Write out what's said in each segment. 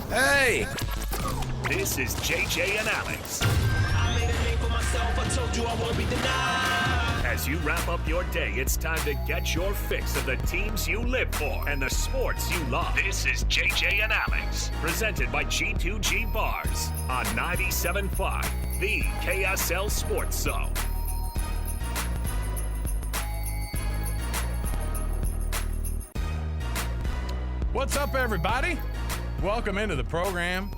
Hey! This is JJ and Alex. I made a name for myself, I told you I won't be denied. As you wrap up your day, it's time to get your fix of the teams you live for and the sports you love. This is JJ and Alex, presented by G2G Bars on 97.5, the KSL Sports Zone. What's up, everybody? Welcome into the program.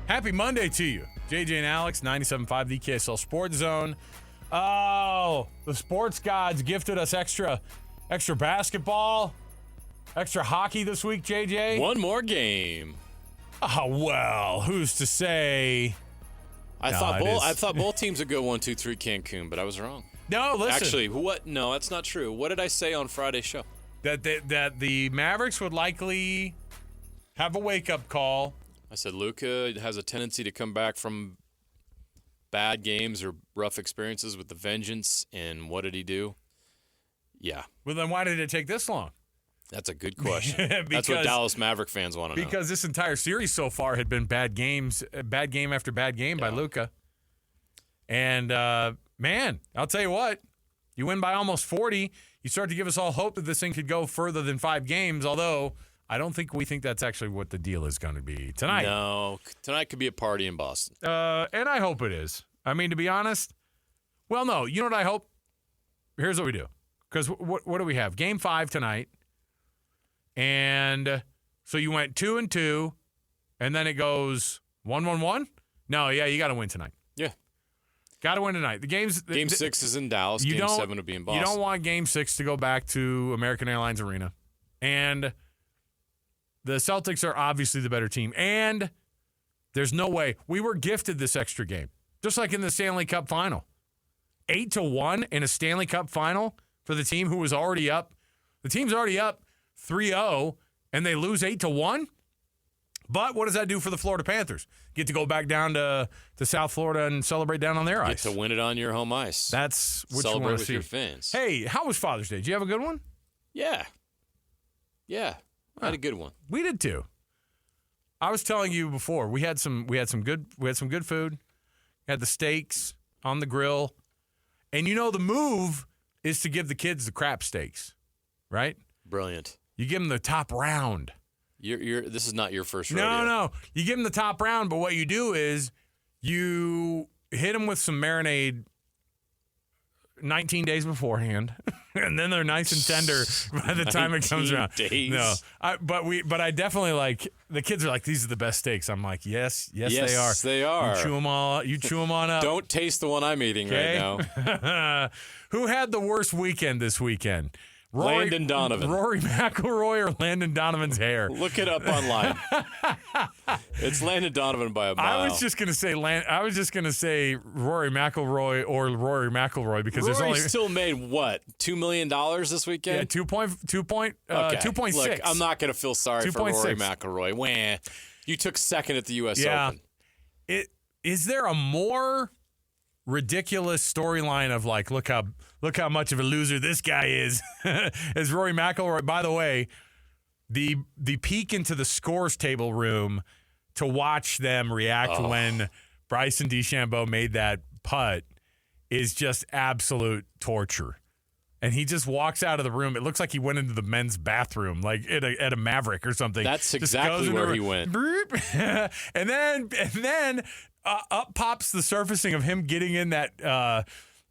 Happy Monday to you. JJ and Alex, 97.5, the KSL Sports Zone. Oh, the sports gods gifted us extra basketball, extra hockey this week, JJ. One more game. Oh, well, who's to say? I thought both teams would go 1-2-3 Cancun, but I was wrong. No, listen. Actually, what? No, that's not true. What did I say on Friday's show? That the Mavericks would likely have a wake-up call. I said Luka has a tendency to come back from bad games or rough experiences with the vengeance, and what did he do? Yeah. Well, then why did it take this long? That's a good question. That's what Dallas Maverick fans want to know. Because this entire series so far had been bad games, bad game after bad game by Luka. And, man, I'll tell you what, you win by almost 40. You start to give us all hope that this thing could go further than 5 games, although I don't think we think that's actually what the deal is going to be tonight. No, tonight could be a party in Boston. And I hope it is. I mean, to be honest, well, no, you know what I hope? Here's what we do. Because what do we have? Game 5 tonight. And so you went 2-2, and then it goes 1-1-1? No, yeah, you got to win tonight. Yeah. Got to win tonight. Game 6 is in Dallas. Game 7 will be in Boston. You don't want Game 6 to go back to American Airlines Arena. And the Celtics are obviously the better team. And there's no way. We were gifted this extra game, just like in the Stanley Cup final. 8-1 in a Stanley Cup final for the team who was already up. The team's already up 3-0, and they lose 8-1. But what does that do for the Florida Panthers? Get to go back down to South Florida and celebrate down on their ice. Get to win it on your home ice. That's what Celebrate you want to with see. your fans. Hey, how was Father's Day? Did you have a good one? Yeah. I had a good one. We did too. I was telling you before, we had some good food. We had the steaks on the grill. And you know the move is to give the kids the crap steaks, right? Brilliant. You give them the top round. This is not your first rodeo. No. You give them the top round, but what you do is you hit them with some marinade 19 days beforehand, and then they're nice and tender by the time it comes around. Days. No, but I definitely like, the kids are like, these are the best steaks. I'm like, yes, they are. Yes, they are. You chew them on up. Don't taste the one I'm eating right now. Who had the worst weekend this weekend? Landon Donovan. Rory McIlroy or Landon Donovan's hair? Look it up online. It's Landon Donovan by a mile. I was just gonna say Rory McIlroy or Rory McIlroy because Rory there's only still made what, $2 million this weekend? Yeah, 2.6. Look, I'm not gonna feel sorry for 2.6. Rory McIlroy. Wah. You took second at the U.S. Open. Is there a more ridiculous storyline of like, look how much of a loser this guy is as Rory McIlroy? By the way, the peek into the scores table room to watch them react when Bryson DeChambeau made that putt is just absolute torture. And he just walks out of the room. It looks like he went into the men's bathroom, like at a Maverick or something. That's exactly where he went. and then up pops the surfacing of him getting in that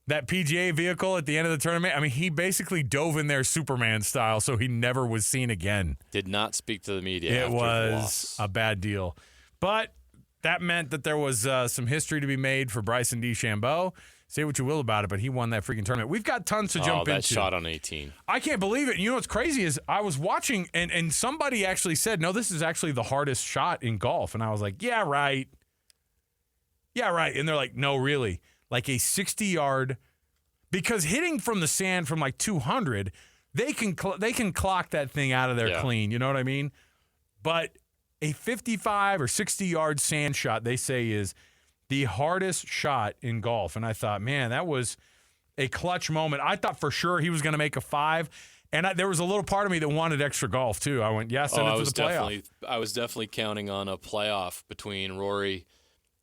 PGA vehicle at the end of the tournament. I mean, he basically dove in there Superman style, so he never was seen again. Did not speak to the media. It was a bad deal. But that meant that there was some history to be made for Bryson DeChambeau. Say what you will about it, but he won that freaking tournament. We've got tons to jump into. That shot on 18. I can't believe it. You know what's crazy is I was watching, and somebody actually said, no, this is actually the hardest shot in golf. And I was like, yeah, right. Yeah, right. And they're like, no, really. Like a 60-yard, because hitting from the sand from like 200, they can clock that thing out of there clean. You know what I mean? But a 55 or 60-yard sand shot, they say, is the hardest shot in golf. And I thought, man, that was a clutch moment. I thought for sure he was going to make a 5. And there was a little part of me that wanted extra golf, too. I went, yes, and into the playoff. I was definitely counting on a playoff between Rory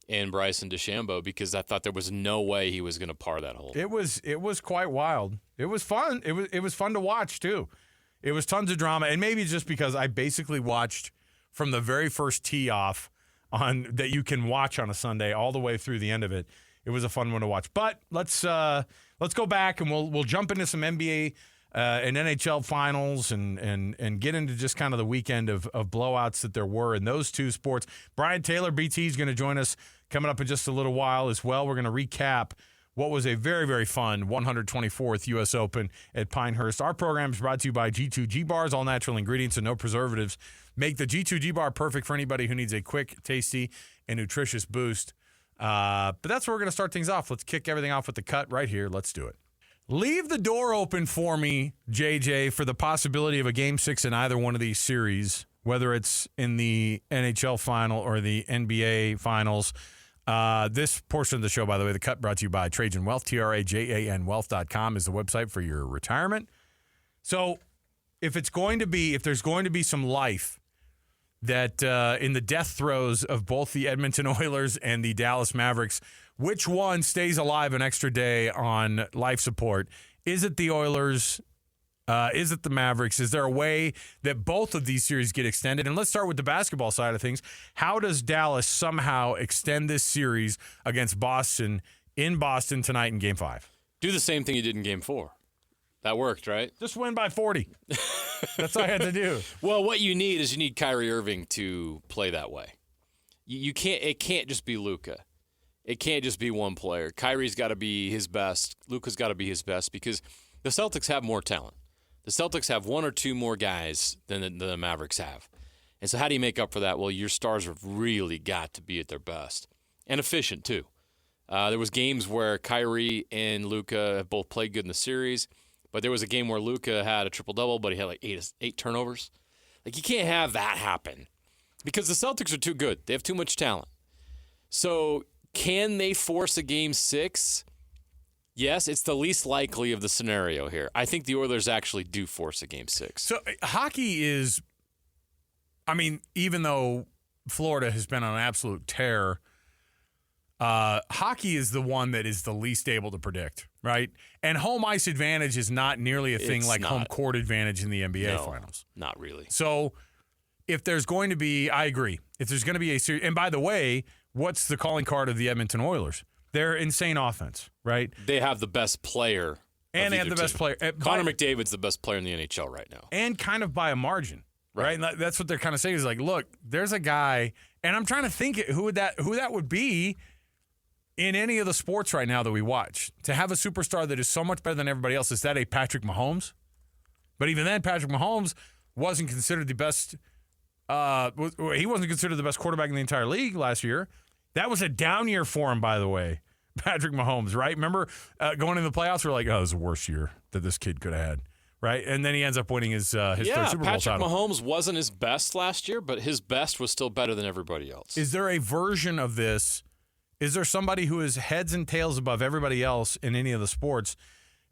and Bryson DeChambeau because I thought there was no way he was going to par that hole. It was quite wild. It was fun. It was fun to watch, too. It was tons of drama, and maybe just because I basically watched from the very first tee off on that you can watch on a Sunday all the way through the end of it. It was a fun one to watch. But let's go back and we'll jump into some NBA and NHL finals and get into just kind of the weekend of blowouts that there were in those two sports. Brian Taylor, BT, is going to join us coming up in just a little while as well. We're going to recap what was a very, very fun 124th U.S. Open at Pinehurst. Our program is brought to you by G2G Bars, all natural ingredients and no preservatives. Make the G2G Bar perfect for anybody who needs a quick, tasty, and nutritious boost. But that's where we're going to start things off. Let's kick everything off with the cut right here. Let's do it. Leave the door open for me, JJ, for the possibility of a Game 6 in either one of these series, whether it's in the NHL final or the NBA finals. This portion of the show, by the way, the cut brought to you by Trajan Wealth, TRAJAN Wealth.com is the website for your retirement. So if there's going to be some life that in the death throes of both the Edmonton Oilers and the Dallas Mavericks, which one stays alive an extra day on life support? Is it the Oilers? Is it the Mavericks? Is there a way that both of these series get extended? And let's start with the basketball side of things. How does Dallas somehow extend this series against Boston in Boston tonight in Game 5? Do the same thing you did in Game 4. That worked, right? Just win by 40. That's all I had to do. Well, what you need Kyrie Irving to play that way. You can't. It can't just be Luka. It can't just be one player. Kyrie's got to be his best. Luka's got to be his best because the Celtics have more talent. The Celtics have one or two more guys than the Mavericks have. And so how do you make up for that? Well, your stars have really got to be at their best. And efficient, too. There was games where Kyrie and Luka have both played good in the series, but there was a game where Luka had a triple-double, but he had like eight turnovers. Like, you can't have that happen because the Celtics are too good. They have too much talent. So can they force a Game 6? Yes, it's the least likely of the scenario here. I think the Oilers actually do force a Game 6. So hockey is, I mean, even though Florida has been on an absolute tear, hockey is the one that is the least able to predict, right? And home ice advantage is not nearly a thing like home court advantage in the NBA finals. Not really. So if there's going to be, I agree, if there's going to be a series, and by the way, what's the calling card of the Edmonton Oilers? They're insane offense, right? They have the best player. And they have the best player. Connor McDavid's the best player in the NHL right now. And kind of by a margin, right? And that's what they're kind of saying is like, look, there's a guy, and I'm trying to think who that would be in any of the sports right now that we watch. To have a superstar that is so much better than everybody else, is that a Patrick Mahomes? But even then, Patrick Mahomes wasn't considered the best. He wasn't considered the best quarterback in the entire league last year. That was a down year for him, by the way. Patrick Mahomes, right? Remember going into the playoffs, we're like, oh, it was the worst year that this kid could have had, right? And then he ends up winning his third Super Bowl title. Patrick Mahomes wasn't his best last year, but his best was still better than everybody else. Is there a version of this? Is there somebody who is heads and tails above everybody else in any of the sports?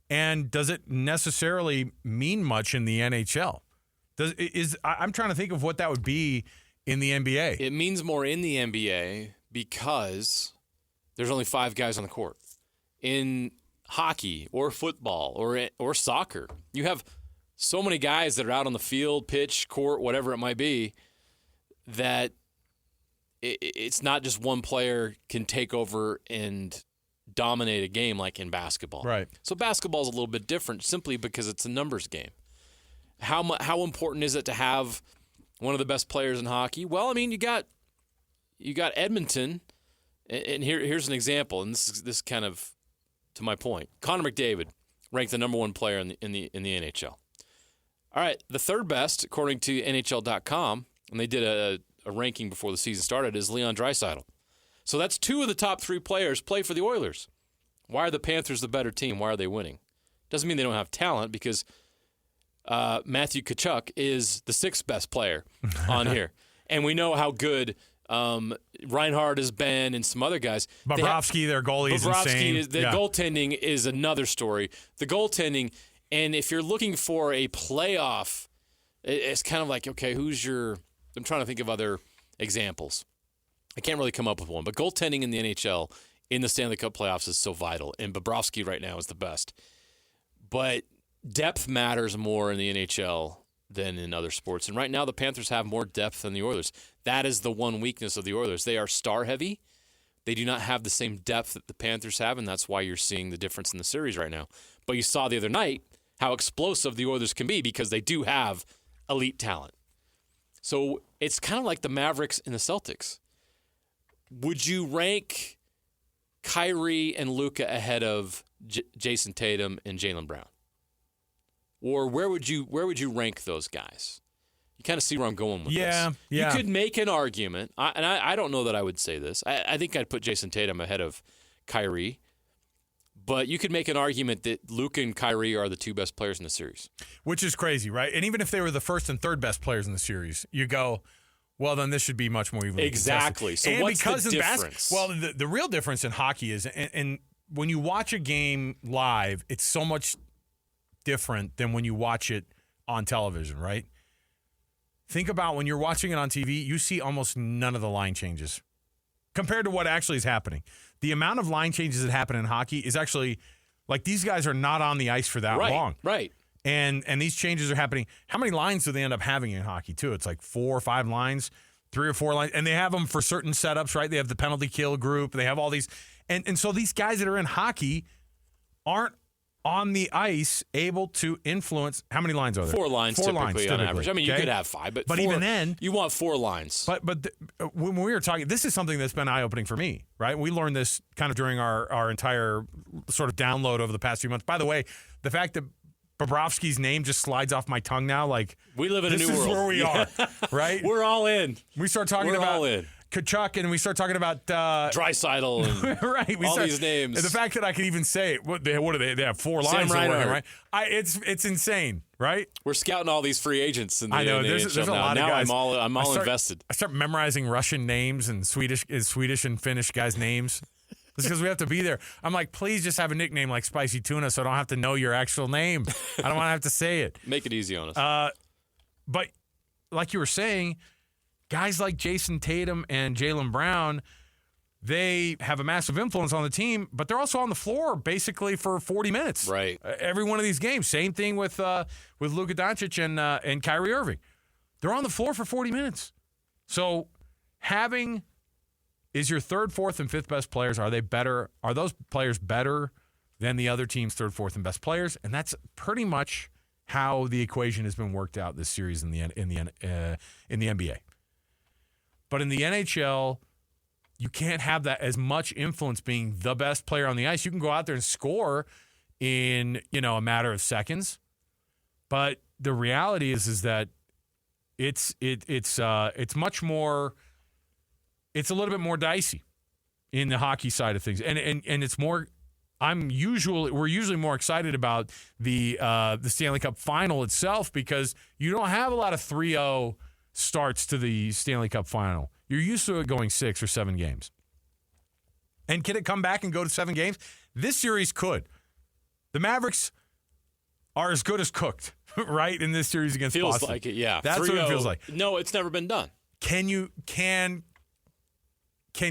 And does it necessarily mean much in the NHL? I'm trying to think of what that would be in the NBA. It means more in the NBA because there's only 5 guys on the court. In hockey or football or soccer, you have so many guys that are out on the field, pitch, court, whatever it might be, that it's not just one player can take over and dominate a game like in basketball. Right. So basketball is a little bit different simply because it's a numbers game. How important is it to have one of the best players in hockey? Well, I mean, you got Edmonton, and here's an example, and this is kind of to my point. Connor McDavid ranked the number 1 player in the NHL. All right, the third best, according to NHL.com, and they did a ranking before the season started, is Leon Draisaitl. So that's 2 of the top 3 players play for the Oilers. Why are the Panthers the better team? Why are they winning? Doesn't mean they don't have talent because Matthew Tkachuk is the 6th best player on here. And we know how good Reinhard has been and some other guys. Bobrovsky, their goalie is insane. The goaltending is another story. The goaltending, And if you're looking for a playoff, it's kind of like, okay, I'm trying to think of other examples. I can't really come up with one, but goaltending in the NHL in the Stanley Cup playoffs is so vital, and Bobrovsky right now is the best. But depth matters more in the NHL than in other sports. And right now the Panthers have more depth than the Oilers. That is the one weakness of the Oilers. They are star-heavy. They do not have the same depth that the Panthers have, and that's why you're seeing the difference in the series right now. But you saw the other night how explosive the Oilers can be because they do have elite talent. So it's kind of like the Mavericks and the Celtics. Would you rank Kyrie and Luka ahead of Jason Tatum and Jaylen Brown? Or where would you rank those guys? You kind of see where I'm going with this. Yeah. You could make an argument, and I don't know that I would say this. I think I'd put Jason Tatum ahead of Kyrie. But you could make an argument that Luka and Kyrie are the two best players in the series. Which is crazy, right? And even if they were the first and third best players in the series, you go, well, then this should be much more evenly Exactly. contested. So what's the difference? The real difference in hockey is, and when you watch a game live, it's so much different than when you watch it on television, right? Think about when you're watching it on TV, you see almost none of the line changes compared to what actually is happening. The amount of line changes that happen in hockey is actually, like, these guys are not on the ice for that long. Right. And these changes are happening. How many lines do they end up having in hockey, too? It's like 4 or 5 lines, 3 or 4 lines. And they have them for certain setups, right? They have the penalty kill group. They have all these. And so these guys that are in hockey aren't on the ice able to influence. How many lines are there? 4 lines typically on average. I mean, you could have 5, but 4, even then, you want 4 lines. But when we were talking, this is something that's been eye-opening for me, right? We learned this kind of during our entire sort of download over the past few months. By the way, the fact that Bobrovsky's name just slides off my tongue now, like, we live in a new world. This is where we are, right? We're all in. We start talking about Kachuk, and we start talking about Draisaitl and right. these names. The fact that I could even say it, what do they? They have 4 lines. Sam Reinhart. Right? It's insane, right? We're scouting all these free agents in the I know there's a lot of guys. I'm all invested. I start memorizing Russian names and Swedish and Finnish guys' names. It's because we have to be there. I'm like, please just have a nickname like Spicy Tuna, so I don't have to know your actual name. I don't want to have to say it. Make it easy on us. But like you were saying, guys like Jason Tatum and Jaylen Brown, they have a massive influence on the team, but they're also on the floor basically for 40 minutes. Right. Every one of these games. Same thing with Luka Doncic and Kyrie Irving. They're on the floor for 40 minutes. So is your third, fourth, and fifth best players, are they better? Are those players better than the other team's third, fourth, and best players? And that's pretty much how the equation has been worked out this series in the NBA. But in the NHL, you can't have that as much influence being the best player on the ice. You can go out there and score in, a matter of seconds. But the reality is that it's much more. It's a little bit more dicey in the hockey side of things, and it's more. We're usually more excited about the Stanley Cup final itself because you don't have a lot of 3-0 starts to the Stanley Cup final. You're used to it going 6 or 7 games. And can it come back and go to 7 games? This series could. The Mavericks are as good as cooked, right, in this series against Boston. Feels like it, yeah. That's 3-0. What it feels like. No, it's never been done. Can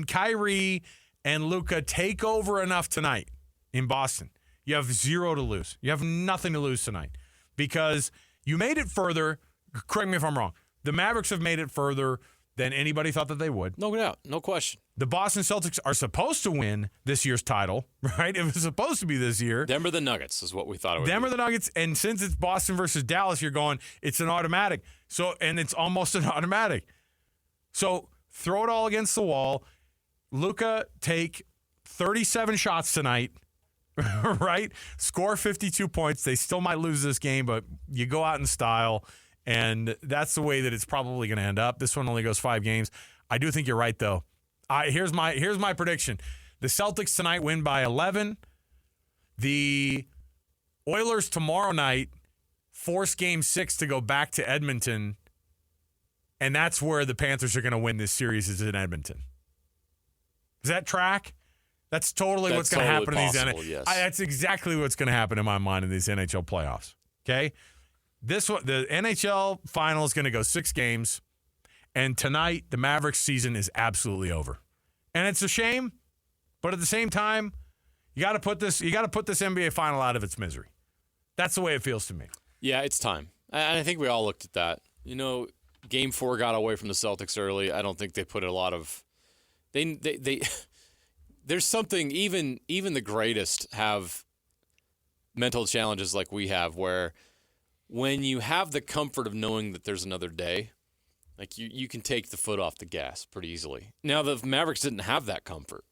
Kyrie and Luka take over enough tonight in Boston? You have 0 to lose. You have nothing to lose tonight because you made it further. Correct me if I'm wrong. The Mavericks have made it further than anybody thought that they would. No doubt. No question. The Boston Celtics are supposed to win this year's title, right? It was supposed to be this year. Them or the Nuggets is what we thought it would be. Them or the Nuggets, and since it's Boston versus Dallas, you're going, it's an automatic. And it's almost an automatic. So throw it all against the wall. Luka, take 37 shots tonight, right? Score 52 points. They still might lose this game, but you go out in style. And that's the way that it's probably going to end up. This one only goes 5 games. I do think you're right, though. Here's my prediction. The Celtics tonight win by 11. The Oilers tomorrow night force Game 6 to go back to Edmonton. And that's where the Panthers are going to win this series, is in Edmonton. Does that track? That's totally what's going to happen in these possible, yes. That's exactly what's going to happen in my mind in these NHL playoffs. Okay? The NHL final is going to go 6 games, and tonight the Mavericks season is absolutely over. And it's a shame, but at the same time, you got to put this NBA final out of its misery. That's the way it feels to me. Yeah, it's time. And I think we all looked at that. You know, Game 4 got away from the Celtics early. I don't think they put a lot of they there's something, even the greatest have mental challenges like we have, where when you have the comfort of knowing that there's another day, like you can take the foot off the gas pretty easily. Now, the Mavericks didn't have that comfort,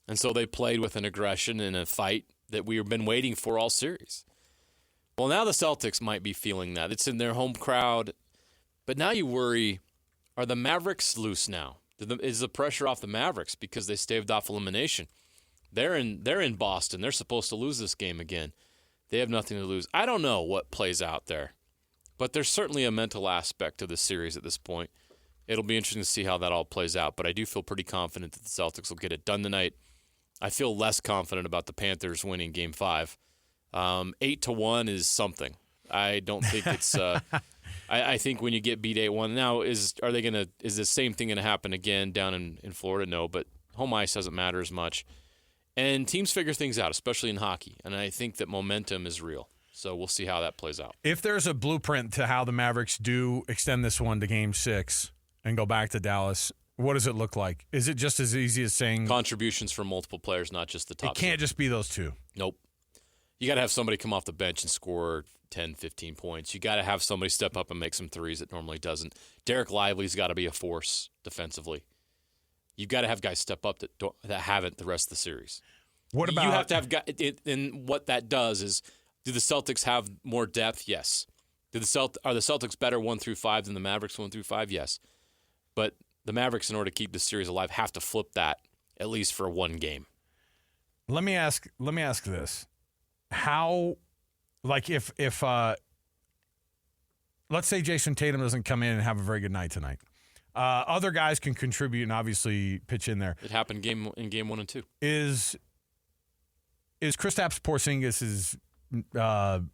and so they played with an aggression and a fight that we've been waiting for all series. Well, now the Celtics might be feeling that. It's in their home crowd, but now you worry, are the Mavericks loose now? Is the pressure off the Mavericks because they staved off elimination? They're in Boston. They're supposed to lose this game again. They have nothing to lose. I don't know what plays out there, but there's certainly a mental aspect to this series at this point. It'll be interesting to see how that all plays out, but I do feel pretty confident that the Celtics will get it done tonight. I feel less confident about the Panthers winning Game 5. 8-1 is something. I don't think it's. I think when you get beat 8-1, now is the same thing gonna happen again down in Florida? No, but home ice doesn't matter as much, and teams figure things out, especially in hockey. And I think that momentum is real. So we'll see how that plays out. If there's a blueprint to how the Mavericks do extend this one to Game 6 and go back to Dallas, what does it look like? Is it just as easy as saying contributions from multiple players, not just the top? It can't just be those two. Nope. You got to have somebody come off the bench and score 10, 15 points. You got to have somebody step up and make some threes that normally doesn't. Derek Lively's got to be a force defensively. You've got to have guys step up that haven't the rest of the series. What about you have to have guys? And what that does is, do the Celtics have more depth? Yes. Are the Celtics better 1 through 5 than the Mavericks 1 through 5? Yes. But the Mavericks, in order to keep the series alive, have to flip that at least for one game. Let me ask this. How, like, if let's say Jason Tatum doesn't come in and have a very good night tonight, other guys can contribute and obviously pitch in there. It happened in game 1 and 2. Is Kristaps Porzingis's kind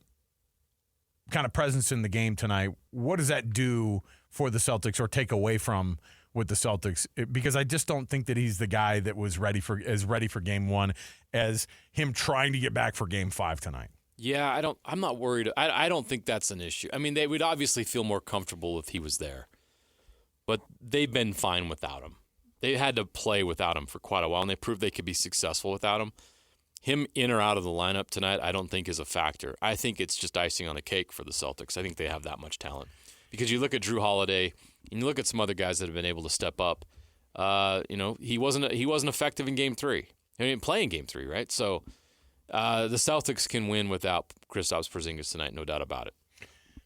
of presence in the game tonight? What does that do for the Celtics or take away from with the Celtics? Because I just don't think that he's the guy that was ready for Game 1 as him trying to get back for Game 5 tonight. Yeah, I'm not worried. I don't think that's an issue. I mean, they would obviously feel more comfortable if he was there, but they've been fine without him. They had to play without him for quite a while, and they proved they could be successful without him. Him in or out of the lineup tonight, I don't think is a factor. I think it's just icing on a cake for the Celtics. I think they have that much talent. Because you look at Drew Holiday, and you look at some other guys that have been able to step up. He wasn't effective in Game 3. He didn't play in Game 3, right? So the Celtics can win without Kristaps Porzingis tonight, no doubt about it.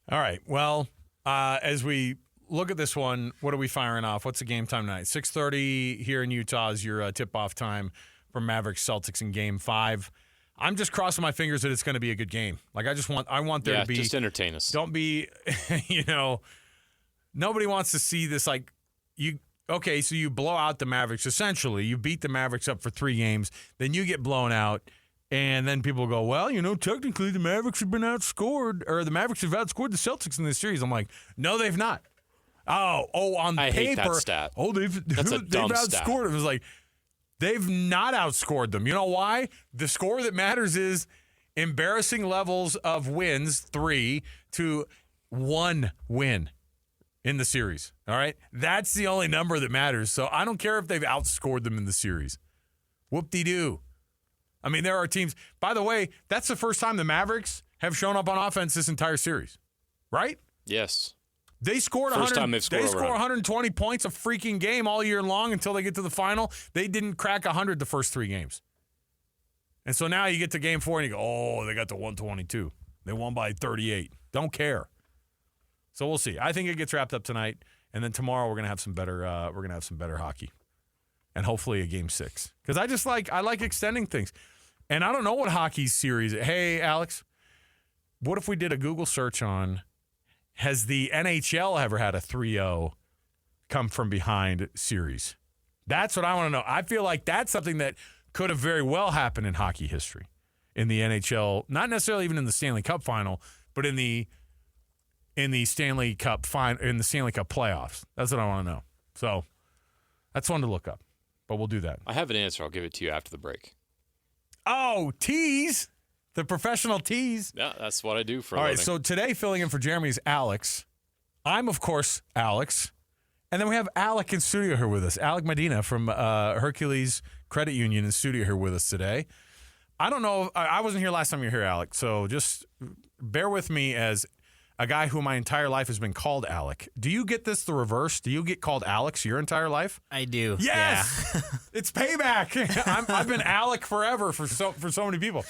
All right. Well, as we look at this one, what are we firing off? What's the game time tonight? 6:30 here in Utah is your tip-off time for Mavericks Celtics in Game 5. I'm just crossing my fingers that it's going to be a good game. Like, I want there to be. Just entertain us. Don't be, nobody wants to see this. Like, so you blow out the Mavericks. Essentially, you beat the Mavericks up for 3 games, then you get blown out, and then people go, well, technically the Mavericks have been outscored, or the Mavericks have outscored the Celtics in this series. I'm like, no, they've not. On I paper. hate that stat. That's a dumb outscored. stat. It was like, they've not outscored them. You know why? The score that matters is embarrassing levels of wins, 3 to 1 win in the series. All right? That's the only number that matters. So I don't care if they've outscored them in the series. Whoop-de-doo. I mean, there are teams. By the way, that's the first time the Mavericks have shown up on offense this entire series. Right? Yes. They scored 120 points a freaking game all year long until they get to the final. They didn't crack 100 the first 3 games. And so now you get to Game 4 and you go, they got to 122. They won by 38. Don't care. So we'll see. I think it gets wrapped up tonight, and then tomorrow we're gonna have some better hockey, and hopefully a Game 6. Because I like extending things, and I don't know what hockey series. Hey, Alex, what if we did a Google search on? Has the NHL ever had a 3-0 come from behind series? That's what I want to know. I feel like that's something that could have very well happened in hockey history, in the NHL, not necessarily even in the Stanley Cup final, but in the Stanley Cup playoffs. That's what I want to know. So that's one to look up, but we'll do that. I have an answer. I'll give it to you after the break. Oh, tease. The professional tease. Yeah, that's what I do for a All right, living. so today filling in for Jeremy is Alex. I'm, of course, Alex. And then we have Alec in studio here with us. Alec Medina from Hercules Credit Union in studio here with us today. I don't know. I wasn't here last time you were here, Alec, so just bear with me as a guy who my entire life has been called Alec. Do you get this the reverse? Do you get called Alex your entire life? I do. Yes! Yeah. It's payback. I've been Alec forever for so many people.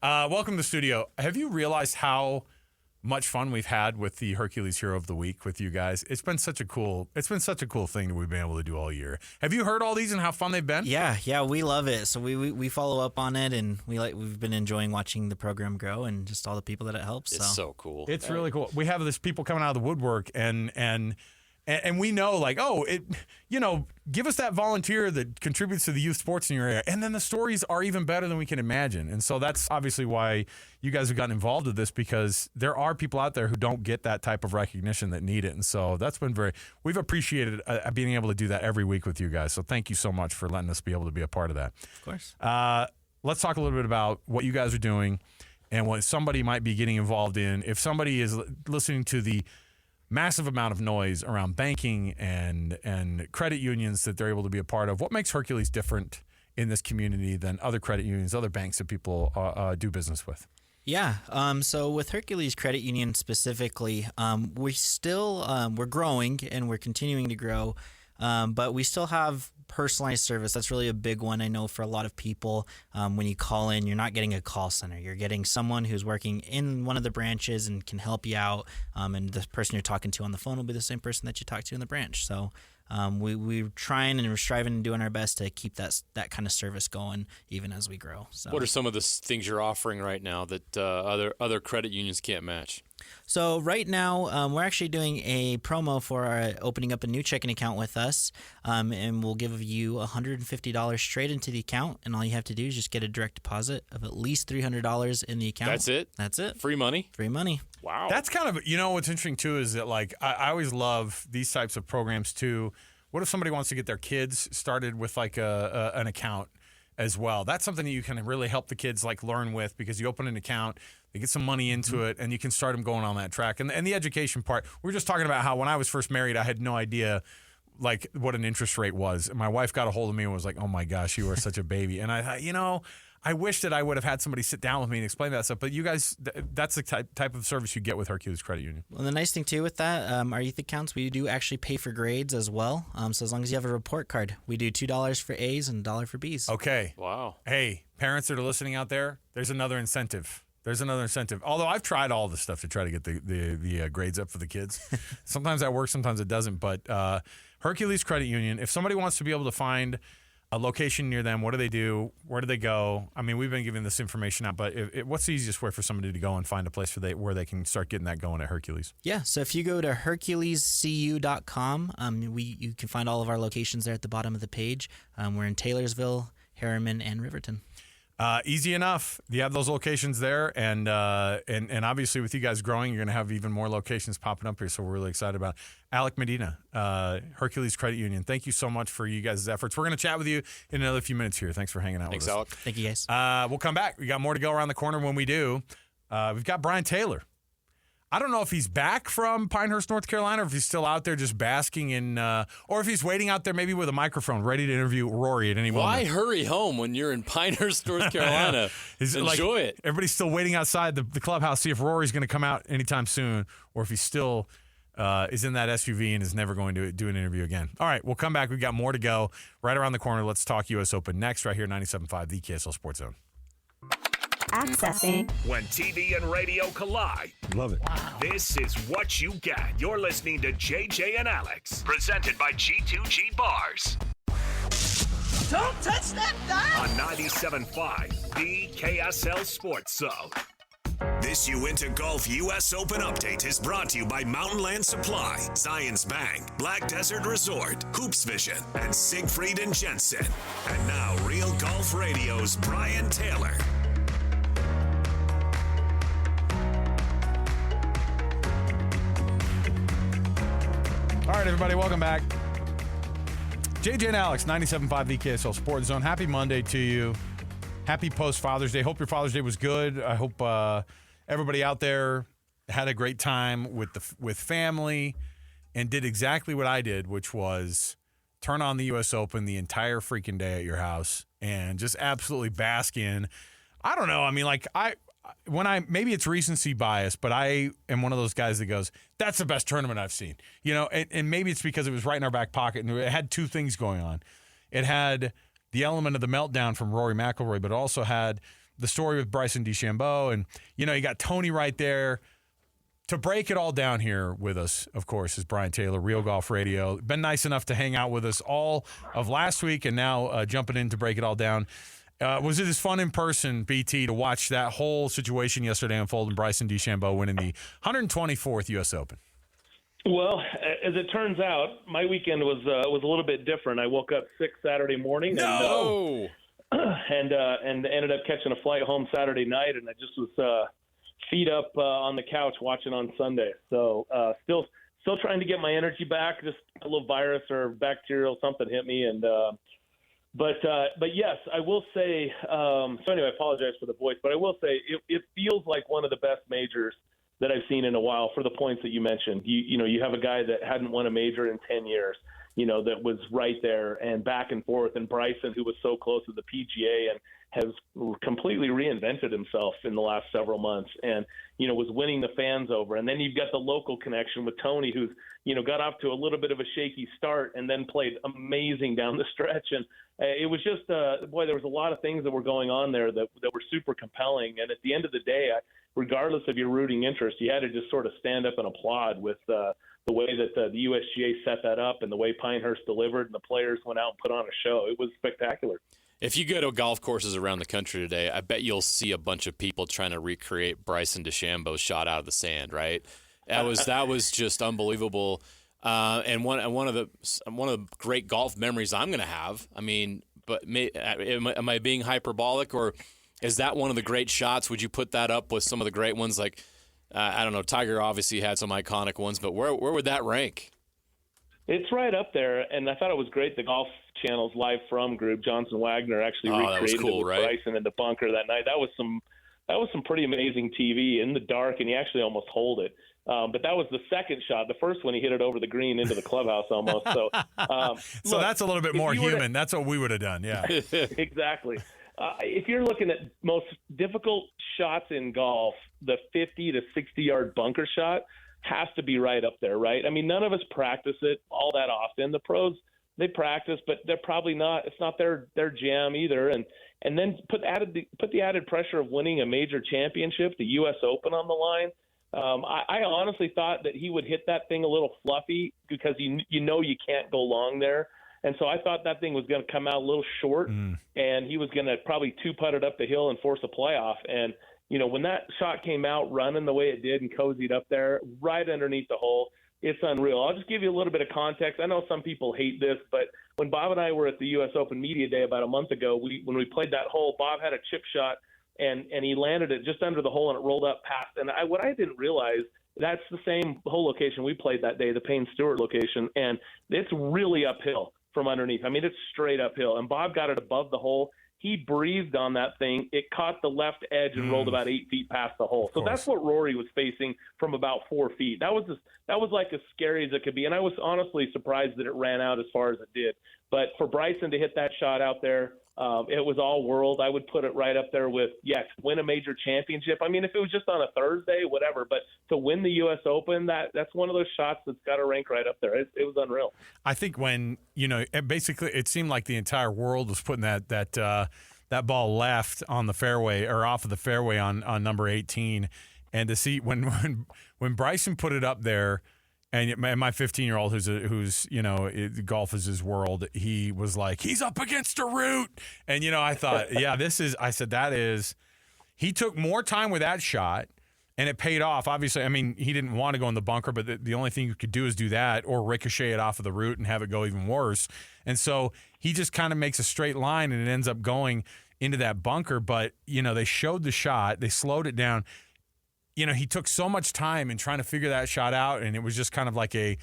Welcome to the studio. Have you realized how much fun we've had with the Hercules Hero of the Week with you guys? It's been such a cool thing that we've been able to do all year. Have you heard all these and how fun they've been? Yeah, we love it. So we follow up on it, and we've been enjoying watching the program grow and just all the people that it helps. It's so cool. It's really cool. We have this people coming out of the woodwork and we know, like, give us that volunteer that contributes to the youth sports in your area. And then the stories are even better than we can imagine. And so that's obviously why you guys have gotten involved with this, because there are people out there who don't get that type of recognition that need it. And so that's been we've appreciated being able to do that every week with you guys. So thank you so much for letting us be able to be a part of that. Of course. Let's talk a little bit about what you guys are doing and what somebody might be getting involved in. If somebody is listening to the massive amount of noise around banking and credit unions that they're able to be a part of, what makes Hercules different in this community than other credit unions, other banks that people do business with? Yeah. So with Hercules Credit Union specifically, we're growing and we're continuing to grow, but we still have personalized service. That's really a big one. I know for a lot of people, when you call in, you're not getting a call center. You're getting someone who's working in one of the branches and can help you out. And the person you're talking to on the phone will be the same person that you talk to in the branch. So we're trying and we're striving and doing our best to keep that kind of service going even as we grow. So what are some of the things you're offering right now that other credit unions can't match? So right now, we're actually doing a promo for opening up a new checking account with us, and we'll give you $150 straight into the account, and all you have to do is just get a direct deposit of at least $300 in the account. That's it? That's it. Free money? Free money. Wow. That's kind of, what's interesting too is that, like, I always love these types of programs too. What if somebody wants to get their kids started with like an account as well? That's something that you can really help the kids like learn with, because you open an account, they get some money into it, and you can start them going on that track. And the education part, we were just talking about how when I was first married, I had no idea like what an interest rate was. And my wife got a hold of me and was like, "Oh my gosh, you are such a baby." And I thought, I wish that I would have had somebody sit down with me and explain that stuff. But you guys, that's the type of service you get with Hercules Credit Union. Well, the nice thing too with that, our youth accounts, we do actually pay for grades as well. So as long as you have a report card, we do $2 for A's and $1 for B's. Okay. Wow. Hey, parents that are listening out there, there's another incentive. Although I've tried all the stuff to try to get the grades up for the kids. Sometimes that works, sometimes it doesn't. But Hercules Credit Union, if somebody wants to be able to find a location near them, what do they do? Where do they go? I mean, we've been giving this information out, but what's the easiest way for somebody to go and find a place where they can start getting that going at Hercules? Yeah, so if you go to HerculesCU.com, you can find all of our locations there at the bottom of the page. We're in Taylorsville, Harriman, and Riverton. Easy enough. You have those locations there, and obviously with you guys growing, you're going to have even more locations popping up here, so we're really excited about it. Alec Medina, Hercules Credit Union, thank you so much for you guys' efforts. We're going to chat with you in another few minutes here. Thanks for hanging out with us. Alec. Thank you, guys. We'll come back. We got more to go around the corner. When we do, we've got Brian Taylor. I don't know if he's back from Pinehurst, North Carolina, or if he's still out there just basking in, or if he's waiting out there maybe with a microphone ready to interview Rory at any moment. Why hurry home when you're in Pinehurst, North Carolina? Enjoy it. Everybody's still waiting outside the clubhouse, see if Rory's going to come out anytime soon, or if he still is in that SUV and is never going to do an interview again. All right, we'll come back. We've got more to go right around the corner. Let's talk U.S. Open next right here, 97.5, the KSL Sports Zone. Accessing. When TV and radio collide. Love it. Wow. This is what you get. You're listening to JJ and Alex, presented by G2G Bars. Don't touch that dial. On 97.5, the KSL Sports Zone. This You Into Golf U.S. Open update is brought to you by Mountain Land Supply, Zions Bank, Black Desert Resort, Hoops Vision, and Siegfried and Jensen. And now, Real Golf Radio's Brian Taylor. All right, everybody, welcome back. JJ and Alex, 97.5 VKSL Sports Zone. Happy Monday to you. Happy post-Father's Day. Hope your Father's Day was good. I hope everybody out there had a great time with family and did exactly what I did, which was turn on the U.S. Open the entire freaking day at your house and just absolutely bask in. I don't know. I mean, like, maybe it's recency bias, but I am one of those guys that goes, that's the best tournament I've seen. You know, and maybe it's because it was right in our back pocket, and it had two things going on. It had the element of the meltdown from Rory McIlroy, but it also had the story with Bryson DeChambeau, and, you know, you got Tony right there. To break it all down here with us, of course, is Brian Taylor, Real Golf Radio. Been nice enough to hang out with us all of last week, and now jumping in to break it all down. Was it as fun in person, BT, to watch that whole situation yesterday unfold and Bryson DeChambeau winning the 124th U.S. Open? Well, as it turns out, my weekend was a little bit different. I woke up sick Saturday morning and ended up catching a flight home Saturday night, and I just was feet up on the couch watching on Sunday. So still trying to get my energy back. Just a little virus or bacterial something hit me, and but yes, I will say. So anyway, I apologize for the voice, but I will say it feels like one of the best majors that I've seen in a while for the points that you mentioned. You know, you have a guy that hadn't won a major in 10 years, you know, that was right there and back and forth, and Bryson, who was so close to the PGA and has completely reinvented himself in the last several months and, you know, was winning the fans over. And then you've got the local connection with Tony, who's, you know, got off to a little bit of a shaky start and then played amazing down the stretch. And it was just, boy, there was a lot of things that were going on there that were super compelling. And at the end of the day, regardless of your rooting interest, you had to just sort of stand up and applaud with the way that the USGA set that up and the way Pinehurst delivered and the players went out and put on a show. It was spectacular. If you go to golf courses around the country today, I bet you'll see a bunch of people trying to recreate Bryson DeChambeau's shot out of the sand, right? That was just unbelievable. And one of the great golf memories I'm going to have. I mean, but am I being hyperbolic, or is that one of the great shots? Would you put that up with some of the great ones? Like, I don't know, Tiger obviously had some iconic ones, but where would that rank? It's right up there, and I thought it was great. The Golf Channel's Live From group, Johnson Wagner, actually recreated it with Bryson in the bunker that night. That was some pretty amazing TV in the dark, and he actually almost holed it. But that was the second shot. The first one, he hit it over the green into the clubhouse almost. So, so that's a little bit more human. That's what we would have done, yeah. Exactly. If you're looking at most difficult shots in golf, the 50 to 60-yard bunker shot has to be right up there, right? I mean, none of us practice it all that often. The pros, they practice, but they're probably not. It's not their jam either. And then put the added pressure of winning a major championship, the U.S. Open on the line. I honestly thought that he would hit that thing a little fluffy because you know you can't go long there. And so I thought that thing was going to come out a little short, and he was going to probably two-putt it up the hill and force a playoff. And, you know, when that shot came out running the way it did and cozied up there right underneath the hole, it's unreal. I'll just give you a little bit of context. I know some people hate this, but when Bob and I were at the U.S. Open Media Day about a month ago, when we played that hole, Bob had a chip shot, and he landed it just under the hole, and it rolled up past. And what I didn't realize, that's the same hole location we played that day, the Payne Stewart location, and it's really uphill from underneath. I mean, it's straight uphill. And Bob got it above the hole. He breathed on that thing. It caught the left edge and rolled about 8 feet past the hole. So that's what Rory was facing from about 4 feet. That was like as scary as it could be. And I was honestly surprised that it ran out as far as it did. But for Bryson to hit that shot out there, it was all world. I would put it right up there with, yes, win a major championship. I mean, if it was just on a Thursday, whatever. But to win the U.S. Open, that's one of those shots that's got to rank right up there. It was unreal. I think when, you know, basically it seemed like the entire world was putting that ball left on the fairway or off of the fairway on number 18. And to see when Bryson put it up there, and my 15-year-old who's you know, golf is his world, he was like, he's up against a root. And, you know, I thought, yeah, I said, that is, he took more time with that shot And it paid off. Obviously, I mean, he didn't want to go in the bunker, but the only thing you could do is do that or ricochet it off of the root and have it go even worse. And so he just kind of makes a straight line, and it ends up going into that bunker. But, they showed the shot. They slowed it down. He took so much time in trying to figure that shot out, and it was just kind of like the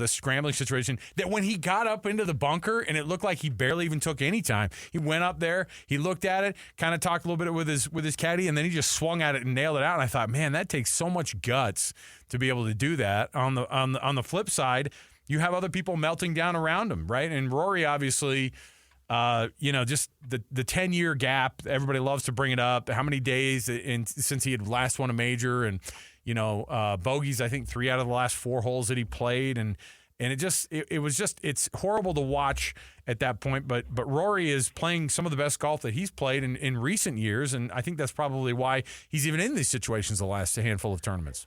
scrambling situation that when he got up into the bunker and it looked like he barely even took any time, he went up there, he looked at it, kind of talked a little bit with his caddy, and then he just swung at it and nailed it out. And I thought, man, that takes so much guts to be able to do that. On the flip side, you have other people melting down around him, right? And Rory, obviously, just the 10-year gap. Everybody loves to bring it up. How many days since he had last won a major, and bogeys, I think 3 out of the last 4 holes that he played. And it's horrible to watch at that point. But Rory is playing some of the best golf that he's played in recent years. And I think that's probably why he's even in these situations the last handful of tournaments.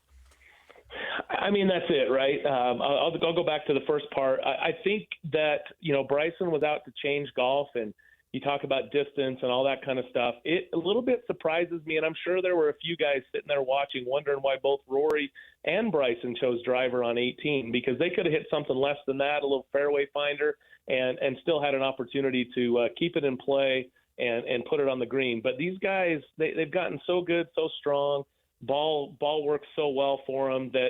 I mean, that's it, right? I'll go back to the first part. I think that, Bryson was out to change golf, and you talk about distance and all that kind of stuff. It a little bit surprises me, and I'm sure there were a few guys sitting there watching, wondering why both Rory and Bryson chose driver on 18, because they could have hit something less than that, a little fairway finder, and still had an opportunity to keep it in play and put it on the green. But these guys, they've gotten so good, so strong. Ball works so well for them that,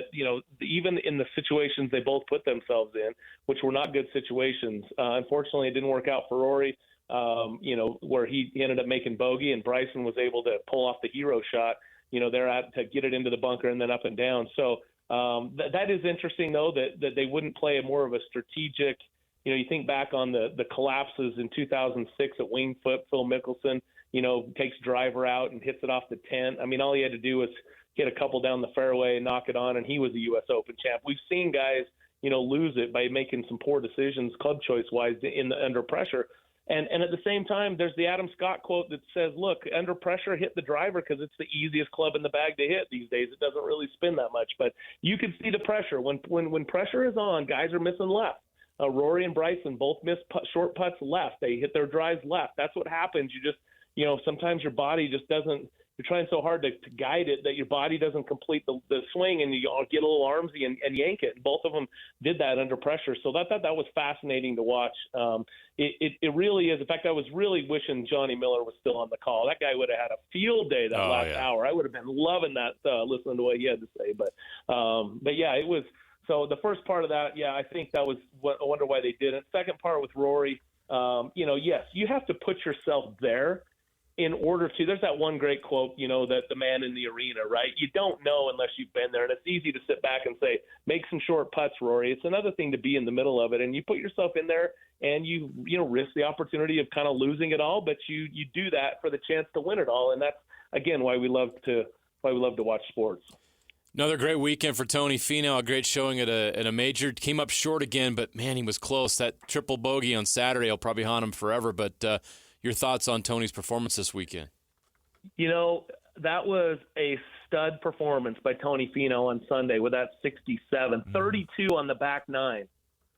even in the situations they both put themselves in, which were not good situations, unfortunately it didn't work out for Rory. Where he ended up making bogey, and Bryson was able to pull off the hero shot, to get it into the bunker and then up and down. So that is interesting, though, that they wouldn't play a more of a strategic, you think back on the collapses in 2006 at Winged Foot, Phil Mickelson, takes driver out and hits it off the 10. I mean, all he had to do was hit a couple down the fairway and knock it on, and he was a U.S. Open champ. We've seen guys, lose it by making some poor decisions club choice-wise under pressure. And at the same time, there's the Adam Scott quote that says, look, under pressure, hit the driver because it's the easiest club in the bag to hit these days. It doesn't really spin that much. But you can see the pressure. When pressure is on, guys are missing left. Rory and Bryson both miss short putts left. They hit their drives left. That's what happens. You just, sometimes your body just doesn't – you're trying so hard to guide it that your body doesn't complete the swing, and you get a little armsy and yank it. And both of them did that under pressure. So that was fascinating to watch. It really is. In fact, I was really wishing Johnny Miller was still on the call. That guy would have had a field day that last hour. I would have been loving that, listening to what he had to say. But yeah, it was. So the first part of that, I think that was what I wonder why they didn't. Second part with Rory, yes, you have to put yourself there in order to, there's that one great quote, that the man in the arena, right? You don't know unless you've been there. And it's easy to sit back and say, make some short putts, Rory. It's another thing to be in the middle of it. And you put yourself in there and you risk the opportunity of kind of losing it all, but you do that for the chance to win it all. And that's, again, why we love to watch sports. Another great weekend for Tony Finau, a great showing at a major. Came up short again, but, man, he was close. That triple bogey on Saturday will probably haunt him forever. But your thoughts on Tony's performance this weekend? That was a stud performance by Tony Finau on Sunday with that 67, 32 on the back nine.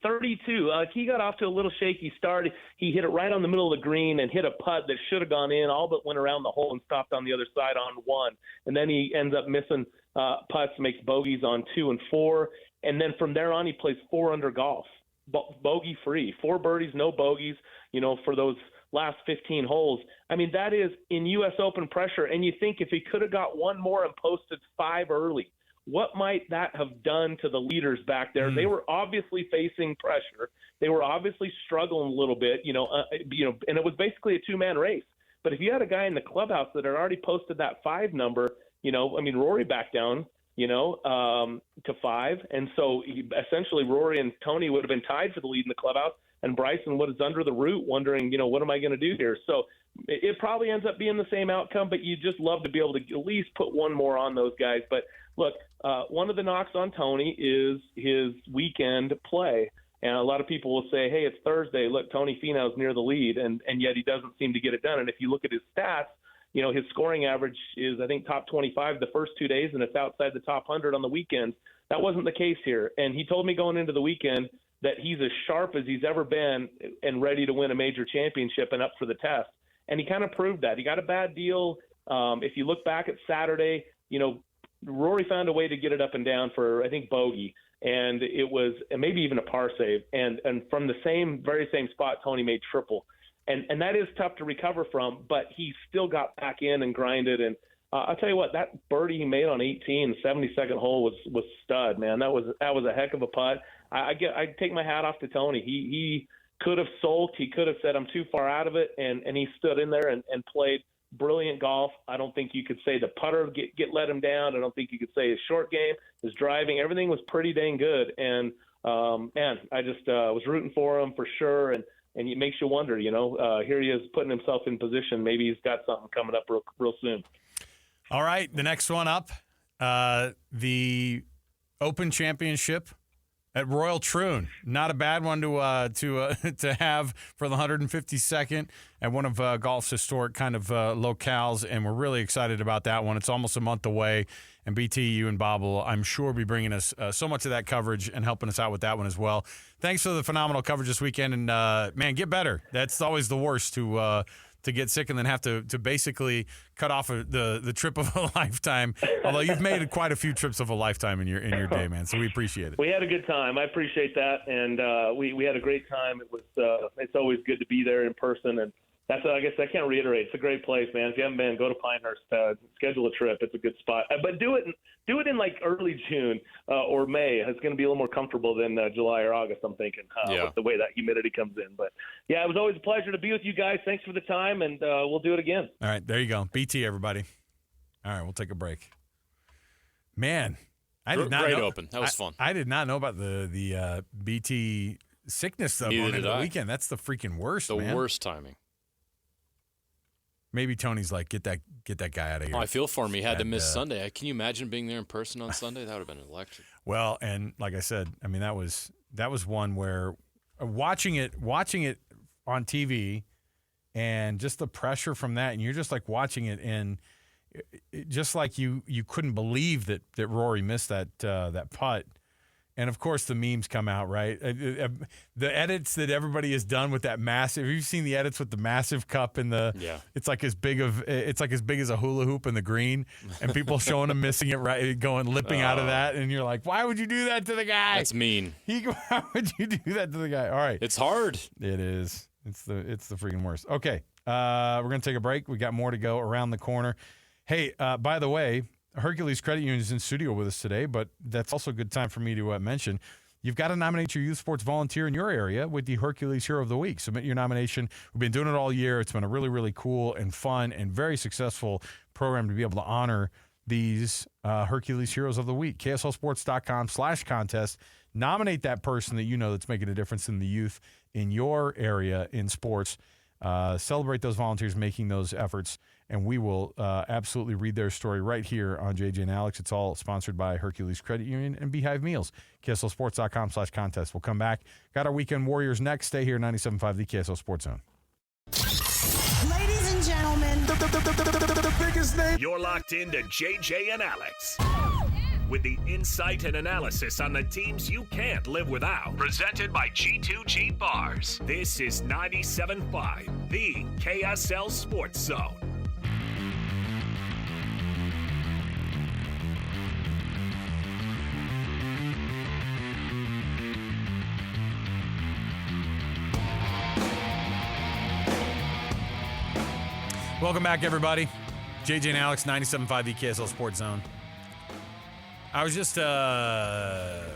32. He got off to a little shaky start. He hit it right on the middle of the green and hit a putt that should have gone in, all but went around the hole and stopped on the other side on 1. And then he ends up missing putts, makes bogeys on 2 and 4. And then from there on, he plays 4 under golf, bogey free, 4 birdies, no bogeys, for those last 15 holes. I mean, that is in U.S. Open pressure. And you think if he could have got one more and posted 5 early, what might that have done to the leaders back there? They were obviously facing pressure. They were obviously struggling a little bit, and it was basically a 2-man race. But if you had a guy in the clubhouse that had already posted that 5 number, Rory backed down, to 5. And so essentially Rory and Tony would have been tied for the lead in the clubhouse, and Bryson was under the root wondering, what am I going to do here? So it probably ends up being the same outcome, but you just love to be able to at least put one more on those guys. But look, one of the knocks on Tony is his weekend play. And a lot of people will say, hey, it's Thursday. Look, Tony Finau's near the lead, and yet he doesn't seem to get it done. And if you look at his stats, his scoring average is, I think, top 25 the first 2 days, and it's outside the top 100 on the weekends. That wasn't the case here. And he told me going into the weekend that he's as sharp as he's ever been and ready to win a major championship and up for the test. And he kind of proved that. He got a bad deal. If you look back at Saturday, Rory found a way to get it up and down for, I think, bogey. And it was maybe even a par save. And from the very same spot, Tony made triple. And that is tough to recover from, but he still got back in and grinded. And I'll tell you what, that birdie he made on 18, 72nd hole was stud, man. That was a heck of a putt. I take my hat off to Tony. He could have sulked. He could have said, I'm too far out of it. And he stood in there and played brilliant golf. I don't think you could say the putter get let him down. I don't think you could say his short game, his driving, everything was pretty dang good. And man, I just was rooting for him for sure. And it makes you wonder, here he is putting himself in position. Maybe he's got something coming up real soon. All right, the next one up, the Open Championship at Royal Troon. Not a bad one to have for the 152nd at one of golf's historic kind of locales, and we're really excited about that one. It's almost a month away, and BT, you and Bob will, I'm sure, be bringing us so much of that coverage and helping us out with that one as well. Thanks for the phenomenal coverage this weekend, and man, get better. That's always the worst to get sick and then have to basically cut off the trip of a lifetime. Although you've made quite a few trips of a lifetime in your day, man. So we appreciate it. We had a good time. I appreciate that, and we had a great time. It was it's always good to be there in person, and that's I guess I can't reiterate. It's a great place, man. If you haven't been, go to Pinehurst. Schedule a trip. It's a good spot, but do it in like early June or May. It's going to be a little more comfortable than July or August. I'm thinking with the way that humidity comes in. But yeah, it was always a pleasure to be with you guys. Thanks for the time, and we'll do it again. All right, there you go. BT, everybody. All right, we'll take a break. Man, I did not Great know. Open. That was fun. I did not know about the BT sickness stuff Neither on did the I. weekend. That's the freaking worst, The man. worst timing. Maybe Tony's like, get that guy out of here. Oh, I feel for him. He had to miss And, Sunday. Can you imagine being there in person on Sunday? That would have been electric. Well, and like I said, I mean that was one where watching it on TV and just the pressure from that, and you're just like watching it, and just like you couldn't believe that Rory missed that putt. And of course the memes come out, right? The edits that everybody has done with that massive. Have you seen the edits with the massive cup and it's like as big as a hula hoop in the green, and people showing him missing it, right, limping out of that, and you're like, why would you do that to the guy? That's mean. Why would you do that to the guy? All right, It's hard. it is. It's the freaking worst. Okay, we're gonna take a break. We got more to go around the corner. Hey, by the way, Hercules Credit Union is in studio with us today, but that's also a good time for me to mention you've got to nominate your youth sports volunteer in your area with the Hercules Hero of the Week. Submit your nomination. We've been doing it all year. It's been a really, really cool and fun and very successful program to be able to honor these Hercules Heroes of the Week. KSLSports.com/contest. Nominate that person that you know that's making a difference in the youth in your area in sports. Celebrate those volunteers making those efforts, and we will absolutely read their story right here on JJ and Alex. It's all sponsored by Hercules Credit Union and Beehive Meals. KSLSports.com/contest. We'll come back. Got our Weekend Warriors next. Stay here, 97.5, the KSL Sports Zone. Ladies and gentlemen, The biggest name. You're locked into JJ and Alex. With the insight and analysis on the teams you can't live without. Presented by G2G Bars. This is 97.5, the KSL Sports Zone. Welcome back, everybody. JJ and Alex, 97.5, the KSL Sports Zone. I was just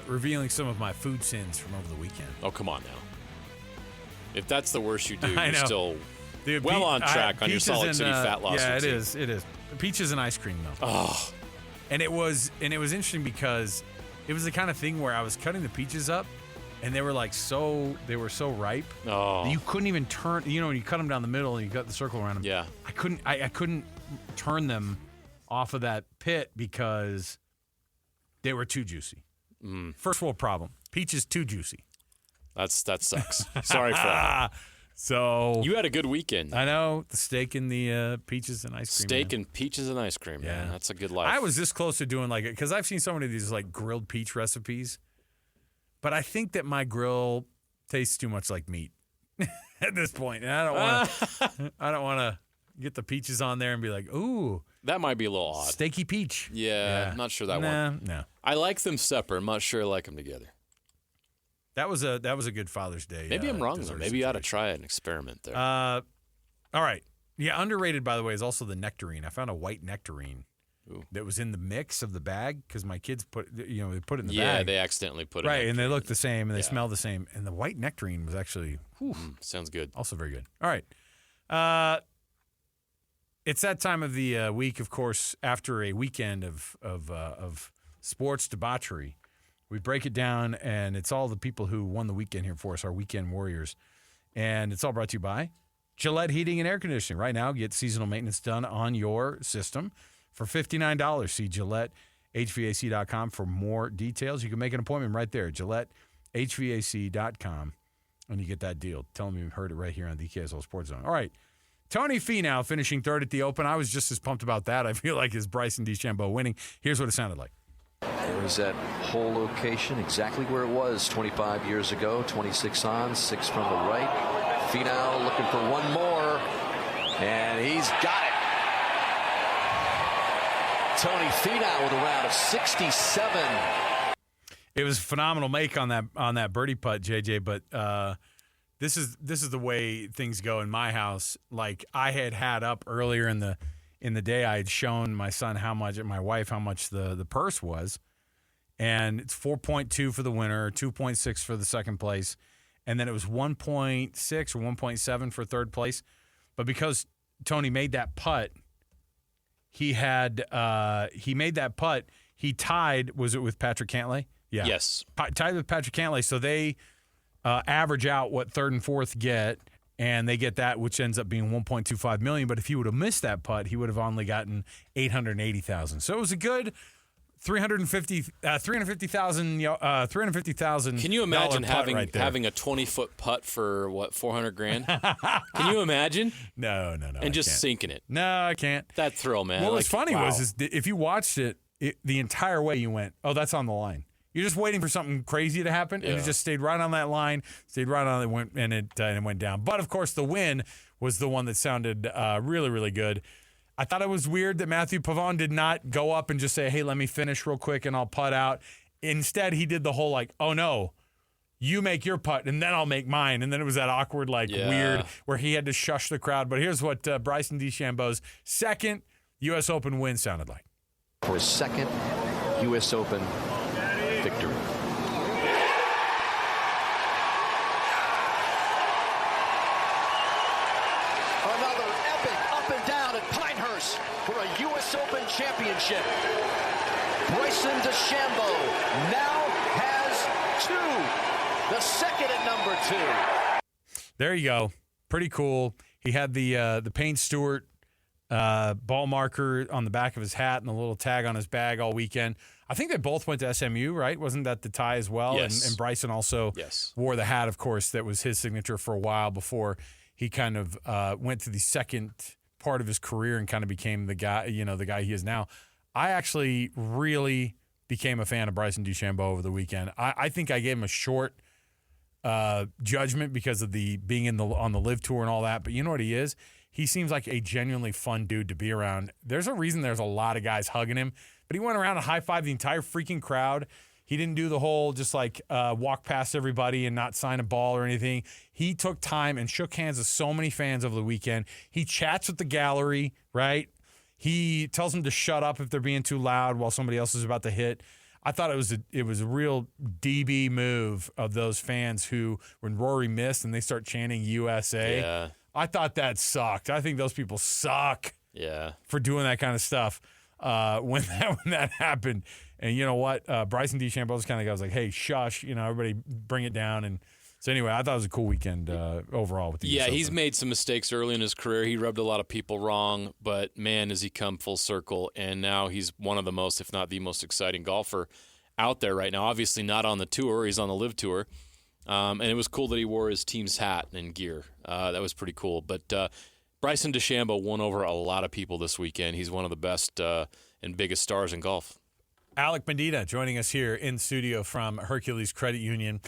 revealing some of my food sins from over the weekend. Oh, come on now. If that's the worst you do, I you're know. still Dude, well on track on your peaches Salt Lake and, City fat loss Yeah, routine. it is. Peaches and ice cream, though. Oh, And it was interesting because it was the kind of thing where I was cutting the peaches up, and they were so ripe. Oh. That you couldn't even turn. You know, when you cut them down the middle and you cut the circle around them. Yeah. I couldn't turn them off of that pit because they were too juicy. First world problem. Peaches too juicy. that sucks. Sorry for that. So You had a good weekend. I know the steak and the peaches and ice cream. Steak man. and peaches and ice cream, man. Yeah. That's a good life. I was this close to doing because I've seen so many of these grilled peach recipes, but I think that my grill tastes too much like meat at this point, and I don't want to. Get the peaches on there and be like, ooh. That might be a little odd. Steaky peach. Yeah, I'm not sure that one. No. I like them separate. I'm not sure I like them together. That was a good Father's Day. Maybe I'm wrong, though. dessert Maybe you ought to situation. try an experiment there. All right. Yeah, underrated, by the way, is also the nectarine. I found a white nectarine that was in the mix of the bag because my kids they put it in the bag. Yeah, they accidentally put it in. Right, and they look the same and they smell the same. And the white nectarine was actually sounds good. also very good. All right. It's that time of the week, of course, after a weekend of sports debauchery. We break it down, and it's all the people who won the weekend here for us, our weekend warriors. And it's all brought to you by Gillette Heating and Air Conditioning. Right now, get seasonal maintenance done on your system for $59. See GilletteHVAC.com for more details. You can make an appointment right there, GilletteHVAC.com, and you get that deal. Tell them you heard it right here on the KSL Sports Zone. All right. Tony Finau finishing third at the Open. I was just as pumped about that, I feel like, as Bryson DeChambeau winning. Here's what it sounded like. There's that whole location, exactly where it was 25 years ago. 26 on, 6 from the right. Finau looking for one more, and he's got it. Tony Finau with a round of 67. It was a phenomenal make on that birdie putt, JJ. But this is the way things go in my house. Like I had up earlier in the day, I had shown my son my wife how much the purse was, and it's 4.2 for the winner, 2.6 for the second place, and then it was 1.6 or 1.7 for third place. But because Tony made that putt, he made that putt. He tied. Was it with Patrick Cantlay? Yeah. Yes. Tied with Patrick Cantlay. So they average out what third and fourth get, and they get that, which ends up being $1.25 million. But if he would have missed that putt, he would have only gotten $880,000. So it was a good $350,000. Can you imagine having right a 20-foot putt for what, $400,000? Can you imagine? No. And just sinking it. No, I can't. That thrill, man. What was funny wow. was if you watched it the entire way, you went, "Oh, that's on the line." You're just waiting for something crazy to happen, and it just stayed right on that line, stayed right on it, and it went down. But of course, the win was the one that sounded really, really good. I thought it was weird that Matthew Pavon did not go up and just say, "Hey, let me finish real quick and I'll putt out." Instead, he did the whole like, "Oh no, you make your putt and then I'll make mine," and then it was that awkward weird where he had to shush the crowd. But here's what Bryson DeChambeau's second U.S. Open win sounded like. For his second U.S. Open victory. Another epic up and down at Pinehurst for a U.S. Open championship. Bryson DeChambeau now has 2. The second at number 2. There you go. Pretty cool. He had the Payne Stewart ball marker on the back of his hat and a little tag on his bag all weekend. I think they both went to SMU, right? Wasn't that the tie as well? Yes. And Bryson also wore the hat, of course, that was his signature for a while before he kind of went to the second part of his career and kind of became the guy he is now. I actually really became a fan of Bryson DeChambeau over the weekend. I think I gave him a short judgment because of the being on the Live Tour and all that. But you know what he is? He seems like a genuinely fun dude to be around. There's a reason there's a lot of guys hugging him, but he went around and high-fived the entire freaking crowd. He didn't do the whole just walk past everybody and not sign a ball or anything. He took time and shook hands with so many fans over the weekend. He chats with the gallery, right? He tells them to shut up if they're being too loud while somebody else is about to hit. I thought it was a real DB move of those fans who, when Rory missed and they start chanting USA, I thought that sucked. I think those people suck for doing that kind of stuff when that happened. And you know what? Bryson DeChambeau's kind of guy was like, "Hey, shush, everybody bring it down." And so anyway, I thought it was a cool weekend overall with the US he's Open. made some mistakes early in his career. He rubbed a lot of people wrong, but man, has he come full circle. And now he's one of the most, if not the most exciting golfer out there right now. Obviously not on the tour. He's on the Live Tour. And it was cool that he wore his team's hat and gear. That was pretty cool. But Bryson DeChambeau won over a lot of people this weekend. He's one of the best and biggest stars in golf. Alec Medina joining us here in studio from Hercules Credit Union.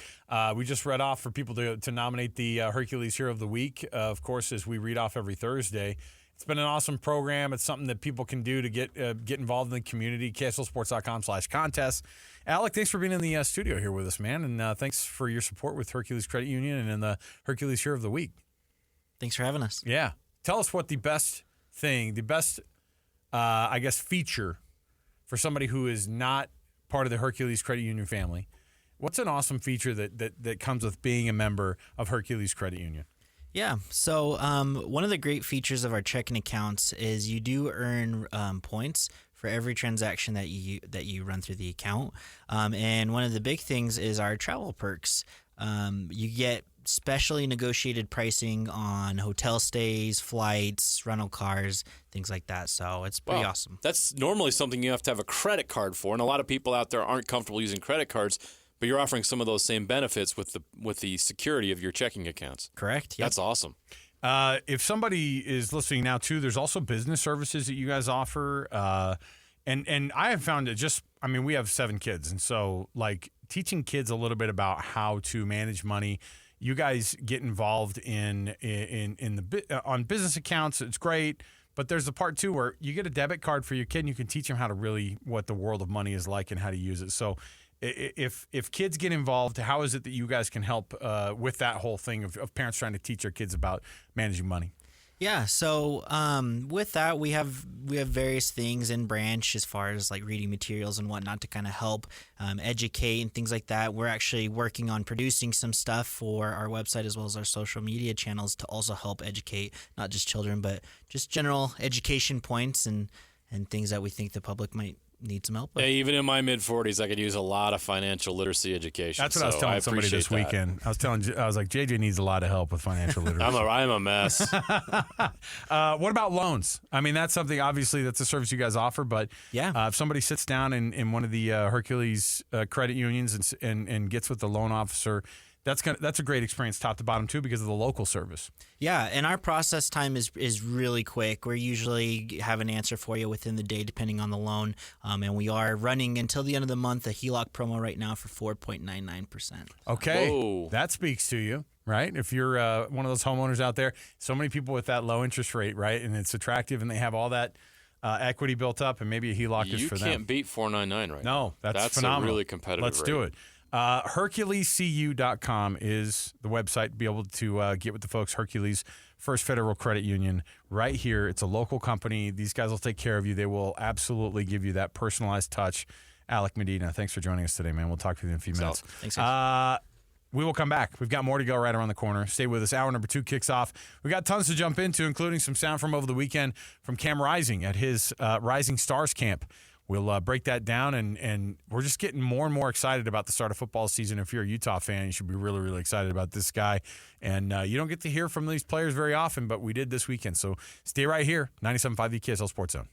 We just read off for people to nominate the Hercules Hero of the Week, of course, as we read off every Thursday. It's been an awesome program. It's something that people can do to get involved in the community. KSLSports.com/contest. Alec, thanks for being in the studio here with us, man. And thanks for your support with Hercules Credit Union and in the Hercules Hero of the Week. Thanks for having us. Yeah. Tell us what the best feature for somebody who is not part of the Hercules Credit Union family. What's an awesome feature that comes with being a member of Hercules Credit Union? Yeah. So one of the great features of our checking accounts is you do earn points for every transaction that you run through the account. And one of the big things is our travel perks. You get specially negotiated pricing on hotel stays, flights, rental cars, things like that. So it's pretty awesome. That's normally something you have to have a credit card for, and a lot of people out there aren't comfortable using credit cards. But you're offering some of those same benefits with the security of your checking accounts. Correct. Yep. That's awesome. If somebody is listening now too, there's also business services that you guys offer. And I have found it we have 7 kids, and so like teaching kids a little bit about how to manage money. You guys get involved on business accounts. It's great. But there's the part too where you get a debit card for your kid and you can teach them how to really what the world of money is like and how to use it. So if kids get involved, how is it that you guys can help with that whole thing of parents trying to teach their kids about managing money? Yeah, so with that, we have various things in branch as far as like reading materials and whatnot to kind of help educate and things like that. We're actually working on producing some stuff for our website as well as our social media channels to also help educate not just children, but just general education points and things that we think the public might need some help with. Hey, even in my mid-40s, I could use a lot of financial literacy education. That's what I was telling somebody this weekend. I was like, JJ needs a lot of help with financial literacy. I'm a mess. What about loans? I mean, that's something, obviously, that's a service you guys offer, but if somebody sits down in one of the Hercules credit unions and gets with the loan officer, that's a great experience top to bottom too because of the local service. Yeah, and our process time is really quick. We usually have an answer for you within the day depending on the loan. And we are running until the end of the month a HELOC promo right now for 4.99%. Okay. Whoa. That speaks to you, right? If you're one of those homeowners out there, so many people with that low interest rate, right? And it's attractive and they have all that equity built up and maybe a HELOC is for them. You can't beat 4.99 right now. No, that's a phenomenal. really competitive Let's rate. do it. HerculesCU.com is the website to be able to get with the folks. Hercules First Federal Credit Union right here. It's a local company. These guys will take care of you. They will absolutely give you that personalized touch. Alec Medina, thanks for joining us today, man. We'll talk to you in a few minutes. Thanks, guys. We will come back. We've got more to go right around the corner. Stay with us. Hour number 2 kicks off. We got tons to jump into, including some sound from over the weekend from Cam Rising at his Rising Stars camp. We'll break that down, and we're just getting more and more excited about the start of football season. If you're a Utah fan, you should be really, really excited about this guy. And you don't get to hear from these players very often, but we did this weekend. So stay right here, 97.5 the KSL Sports Zone.